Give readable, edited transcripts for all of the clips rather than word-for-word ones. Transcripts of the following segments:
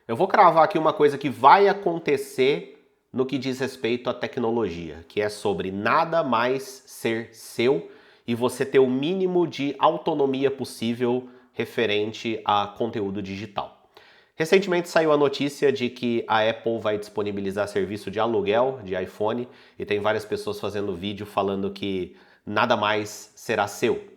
Eu vou cravar aqui uma coisa que vai acontecer no que diz respeito à tecnologia, que é sobre nada mais ser seu e você ter o mínimo de autonomia possível referente a conteúdo digital. Recentemente saiu a notícia de que a Apple vai disponibilizar serviço de aluguel de iPhone e tem várias pessoas fazendo vídeo falando que nada mais será seu.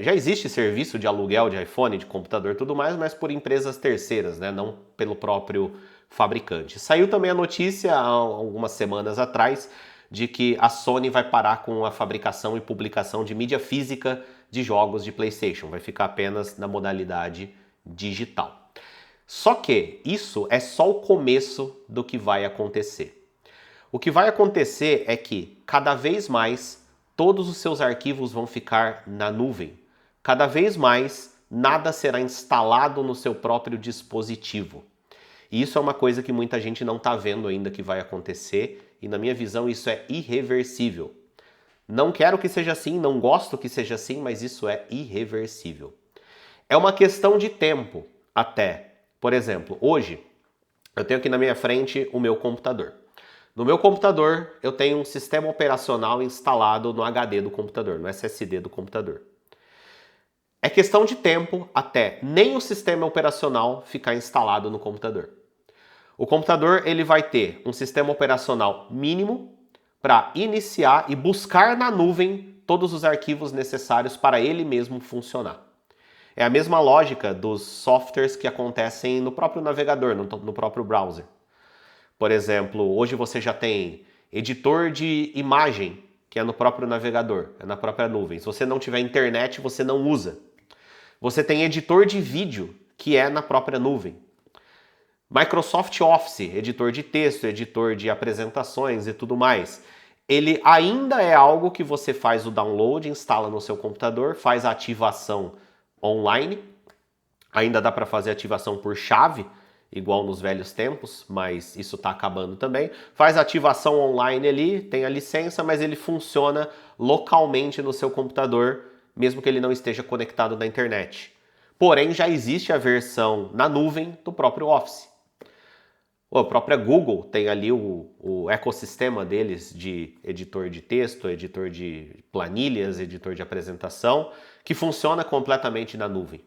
Já existe serviço de aluguel de iPhone, de computador e tudo mais, mas por empresas terceiras, né? Não pelo próprio fabricante. Saiu também a notícia há algumas semanas atrás de que a Sony vai parar com a fabricação e publicação de mídia física de jogos de PlayStation, vai ficar apenas na modalidade digital. Só que isso é só o começo do que vai acontecer. O que vai acontecer é que cada vez mais todos os seus arquivos vão ficar na nuvem. Cada vez mais nada será instalado no seu próprio dispositivo. E isso é uma coisa que muita gente não está vendo ainda que vai acontecer e na minha visão isso é irreversível. Não quero que seja assim, não gosto que seja assim, mas isso é irreversível. É uma questão de tempo até. Por exemplo, hoje eu tenho aqui na minha frente o meu computador. No meu computador eu tenho um sistema operacional instalado no HD do computador, no SSD do computador. É questão de tempo até nem o sistema operacional ficar instalado no computador. O computador ele vai ter um sistema operacional mínimo para iniciar e buscar na nuvem todos os arquivos necessários para ele mesmo funcionar. É a mesma lógica dos softwares que acontecem no próprio navegador, no próprio browser. Por exemplo, hoje você já tem editor de imagem, que é no próprio navegador, é na própria nuvem. Se você não tiver internet, você não usa. Você tem editor de vídeo, que é na própria nuvem. Microsoft Office, editor de texto, editor de apresentações e tudo mais. Ele ainda é algo que você faz o download, instala no seu computador, faz a ativação online. Ainda dá para fazer ativação por chave, igual nos velhos tempos, mas isso está acabando também. Faz ativação online ali, tem a licença, mas ele funciona localmente no seu computador, mesmo que ele não esteja conectado na internet. Porém, já existe a versão na nuvem do próprio Office. A própria Google tem ali o ecossistema deles de editor de texto, editor de planilhas, editor de apresentação, que funciona completamente na nuvem.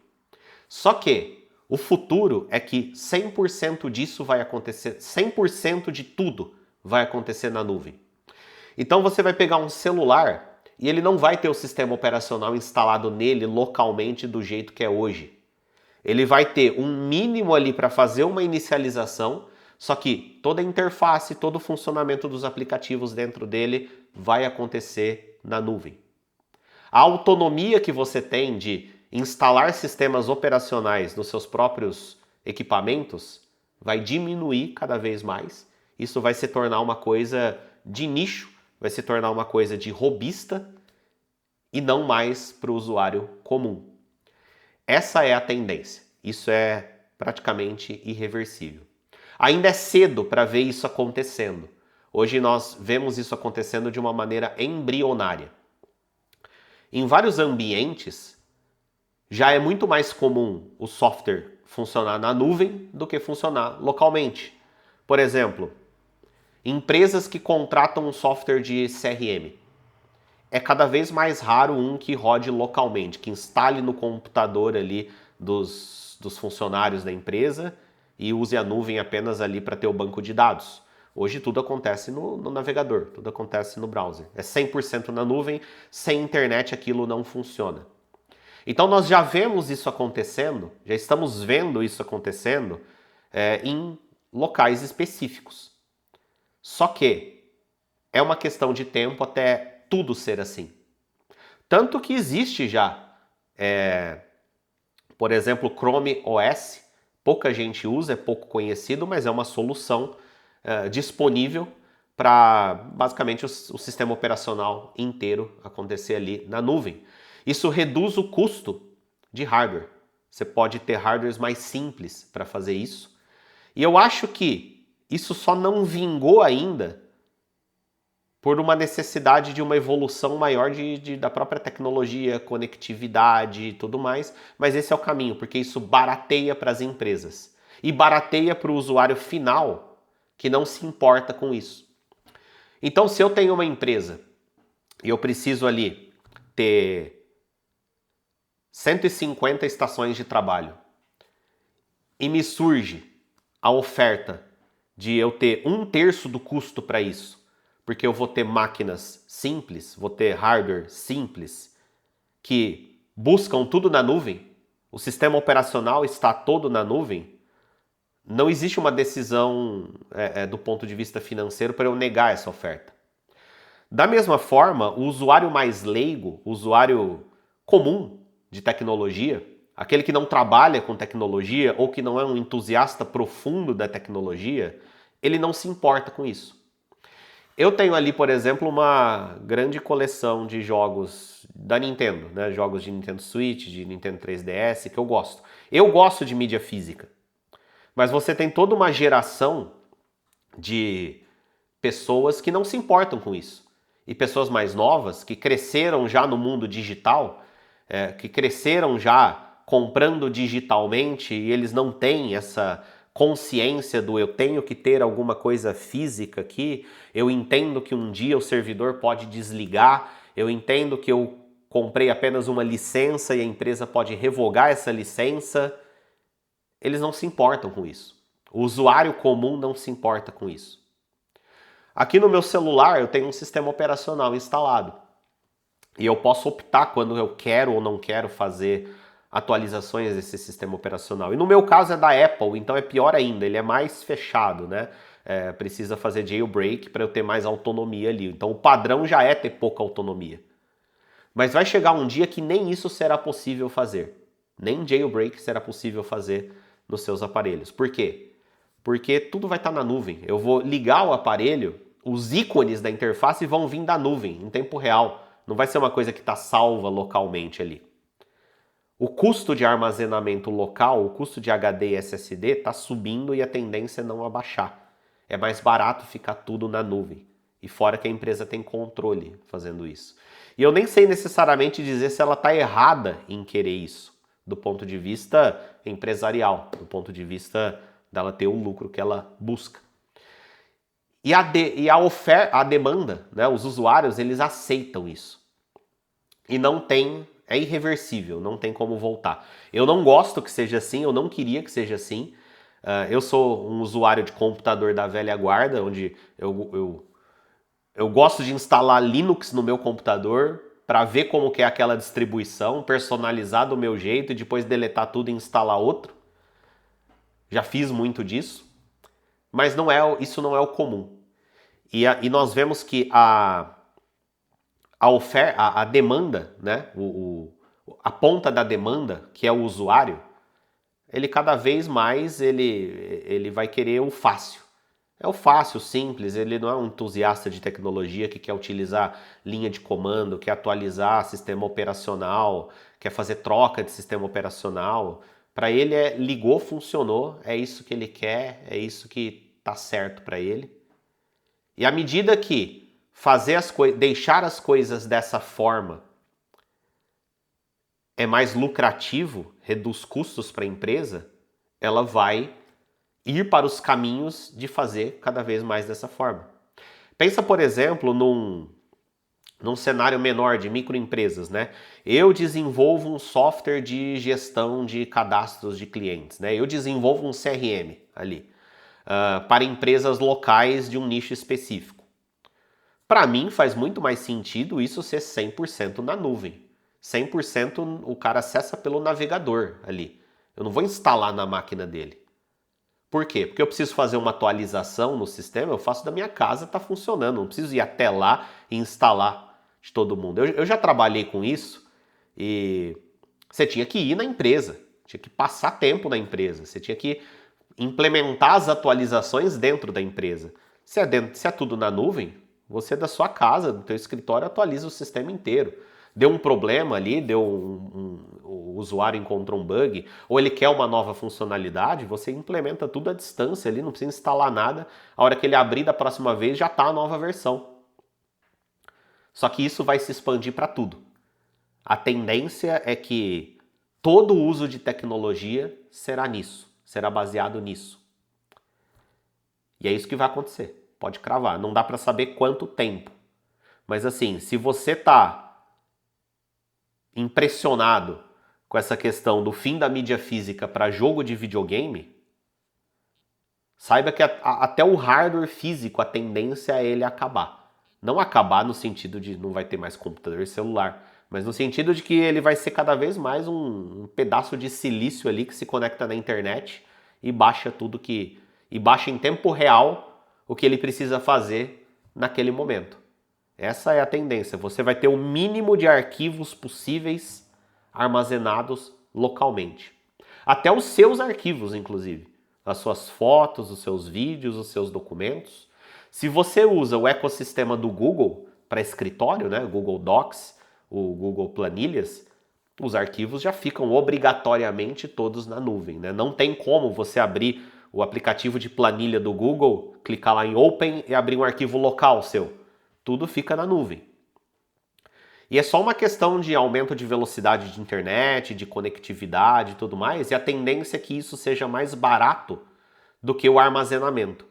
Só que o futuro é que 100% disso vai acontecer, 100% de tudo vai acontecer na nuvem. Então você vai pegar um celular e ele não vai ter o sistema operacional instalado nele localmente do jeito que é hoje. Ele vai ter um mínimo ali para fazer uma inicialização, só que toda a interface, todo o funcionamento dos aplicativos dentro dele vai acontecer na nuvem. A autonomia que você tem de instalar sistemas operacionais nos seus próprios equipamentos vai diminuir cada vez mais. Isso vai se tornar uma coisa de nicho, vai se tornar uma coisa de robista e não mais para o usuário comum. Essa é a tendência. Isso é praticamente irreversível. Ainda é cedo para ver isso acontecendo. Hoje nós vemos isso acontecendo de uma maneira embrionária. Em vários ambientes, já é muito mais comum o software funcionar na nuvem do que funcionar localmente. Por exemplo, empresas que contratam um software de CRM. É cada vez mais raro um que rode localmente, que instale no computador ali dos funcionários da empresa e use a nuvem apenas ali para ter o banco de dados. Hoje tudo acontece no navegador, tudo acontece no browser. É 100% na nuvem, sem internet aquilo não funciona. Então nós já vemos isso acontecendo, já estamos vendo isso acontecendo em locais específicos. Só que é uma questão de tempo até tudo ser assim. Tanto que existe já, por exemplo, Chrome OS, pouca gente usa, é pouco conhecido, mas é uma solução disponível para basicamente o sistema operacional inteiro acontecer ali na nuvem. Isso reduz o custo de hardware. Você pode ter hardwares mais simples para fazer isso. E eu acho que isso só não vingou ainda por uma necessidade de uma evolução maior da própria tecnologia, conectividade e tudo mais, mas esse é o caminho, porque isso barateia para as empresas. e barateia para o usuário final que não se importa com isso. Então, se eu tenho uma empresa e eu preciso ali ter 150 estações de trabalho e me surge a oferta de eu ter 1/3 do custo para isso, porque eu vou ter máquinas simples, vou ter hardware simples, que buscam tudo na nuvem, o sistema operacional está todo na nuvem, não existe uma decisão do ponto de vista financeiro para eu negar essa oferta. Da mesma forma, o usuário mais leigo, o usuário comum de tecnologia, aquele que não trabalha com tecnologia ou que não é um entusiasta profundo da tecnologia, ele não se importa com isso. Eu tenho ali, por exemplo, uma grande coleção de jogos da Nintendo, né? Jogos de Nintendo Switch, de Nintendo 3DS, que eu gosto. Eu gosto de mídia física, mas você tem toda uma geração de pessoas que não se importam com isso. E pessoas mais novas, que cresceram já no mundo digital, que cresceram já comprando digitalmente e eles não têm essa consciência do eu tenho que ter alguma coisa física aqui, eu entendo que um dia o servidor pode desligar, eu entendo que eu comprei apenas uma licença e a empresa pode revogar essa licença. Eles não se importam com isso. O usuário comum não se importa com isso. Aqui no meu celular eu tenho um sistema operacional instalado. E eu posso optar quando eu quero ou não quero fazer atualizações desse sistema operacional. E no meu caso é da Apple, então é pior ainda, ele é mais fechado, né? Precisa fazer jailbreak para eu ter mais autonomia ali. Então o padrão já é ter pouca autonomia. Mas vai chegar um dia que nem isso será possível fazer. Nem jailbreak será possível fazer nos seus aparelhos. Por quê? Porque tudo vai estar na nuvem. Eu vou ligar o aparelho, os ícones da interface vão vir da nuvem, em tempo real. Não vai ser uma coisa que está salva localmente ali. O custo de armazenamento local, o custo de HD e SSD está subindo e a tendência é não abaixar. É mais barato ficar tudo na nuvem. E fora que a empresa tem controle fazendo isso. E eu nem sei necessariamente dizer se ela está errada em querer isso, do ponto de vista empresarial, do ponto de vista dela ter o lucro que ela busca. E a demanda, né, os usuários, eles aceitam isso. E não tem, é irreversível, não tem como voltar. Eu não gosto que seja assim, eu não queria que seja assim. Eu sou um usuário de computador da velha guarda, onde eu gosto de instalar Linux no meu computador para ver como que é aquela distribuição, personalizar do meu jeito e depois deletar tudo e instalar outro. Já fiz muito disso, mas isso não é o comum. E nós vemos que a demanda, né, a ponta da demanda, que é o usuário, ele cada vez mais ele vai querer o fácil. É o fácil, simples, ele não é um entusiasta de tecnologia que quer utilizar linha de comando, quer atualizar sistema operacional, quer fazer troca de sistema operacional. Para ele ligou, funcionou, é isso que ele quer, é isso que tá certo para ele. E à medida que deixar as coisas dessa forma é mais lucrativo, reduz custos para a empresa, ela vai ir para os caminhos de fazer cada vez mais dessa forma. Pensa, por exemplo, num cenário menor de microempresas, né? Eu desenvolvo um software de gestão de cadastros de clientes, né? Eu desenvolvo um CRM ali para empresas locais de um nicho específico. Para mim faz muito mais sentido isso ser 100% na nuvem. 100% o cara acessa pelo navegador ali. Eu não vou instalar na máquina dele. Por quê? Porque eu preciso fazer uma atualização no sistema, eu faço da minha casa, está funcionando. Não preciso ir até lá e instalar de todo mundo. Eu já trabalhei com isso e você tinha que ir na empresa, tinha que passar tempo na empresa, você tinha que implementar as atualizações dentro da empresa. Se é tudo na nuvem, você da sua casa, do teu escritório, atualiza o sistema inteiro. Deu um problema ali, o usuário encontrou um bug, ou ele quer uma nova funcionalidade, você implementa tudo à distância ali, não precisa instalar nada. A hora que ele abrir da próxima vez, já está a nova versão. Só que isso vai se expandir para tudo. A tendência é que todo uso de tecnologia será nisso. será baseado nisso. E é isso que vai acontecer. Pode cravar. Não dá para saber quanto tempo. Mas assim, se você tá impressionado com essa questão do fim da mídia física para jogo de videogame, saiba que até o hardware físico, a tendência é ele acabar. Não acabar no sentido de não vai ter mais computador e celular, mas no sentido de que ele vai ser cada vez mais um pedaço de silício ali que se conecta na internet e baixa tudo que... e baixa em tempo real o que ele precisa fazer naquele momento. Essa é a tendência. Você vai ter o mínimo de arquivos possíveis armazenados localmente. Até os seus arquivos, inclusive. As suas fotos, os seus vídeos, os seus documentos. Se você usa o ecossistema do Google para escritório, né, o Google Docs, o Google Planilhas, os arquivos já ficam obrigatoriamente todos na nuvem, né? Não tem como você abrir o aplicativo de planilha do Google, clicar lá em Open e abrir um arquivo local seu. Tudo fica na nuvem. E é só uma questão de aumento de velocidade de internet, de conectividade e tudo mais, e a tendência é que isso seja mais barato do que o armazenamento.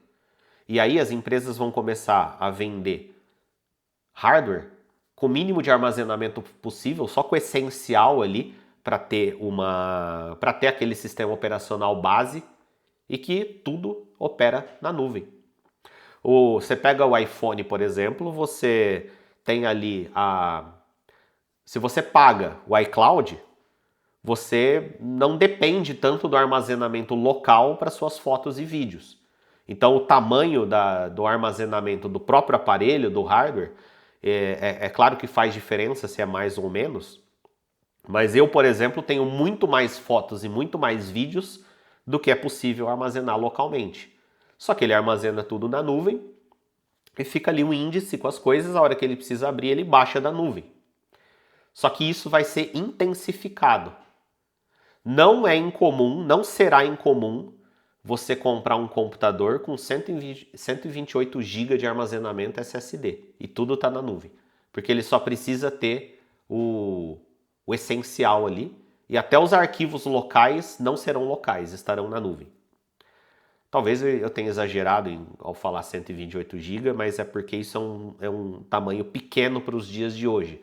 E aí as empresas vão começar a vender hardware com o mínimo de armazenamento possível, só com o essencial ali para ter aquele sistema operacional base e que tudo opera na nuvem. Você pega o iPhone, por exemplo, você tem ali se você paga o iCloud, você não depende tanto do armazenamento local para suas fotos e vídeos. Então o tamanho do armazenamento do próprio aparelho, do hardware, é claro que faz diferença se é mais ou menos, mas eu, por exemplo, tenho muito mais fotos e muito mais vídeos do que é possível armazenar localmente. Só que ele armazena tudo na nuvem e fica ali um índice com as coisas, a hora que ele precisa abrir, ele baixa da nuvem. Só que isso vai ser intensificado. Não é incomum, não será incomum você comprar um computador com 128 GB de armazenamento SSD e tudo está na nuvem, porque ele só precisa ter o essencial ali e até os arquivos locais não serão locais, estarão na nuvem. Talvez eu tenha exagerado ao falar 128 GB, mas é porque isso é um tamanho pequeno para os dias de hoje.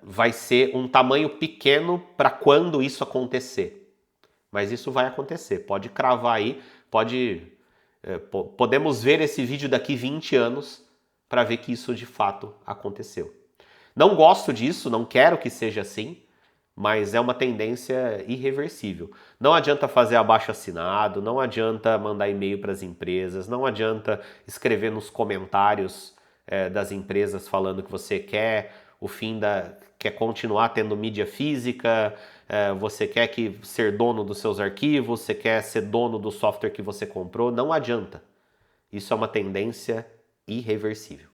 Vai ser um tamanho pequeno para quando isso acontecer. Mas isso vai acontecer, pode cravar aí, podemos ver esse vídeo daqui 20 anos para ver que isso de fato aconteceu. Não gosto disso, não quero que seja assim, mas é uma tendência irreversível. Não adianta fazer abaixo-assinado, não adianta mandar e-mail para as empresas, não adianta escrever nos comentários das empresas falando que você quer quer continuar tendo mídia física, você quer ser dono dos seus arquivos, você quer ser dono do software que você comprou, não adianta. Isso é uma tendência irreversível.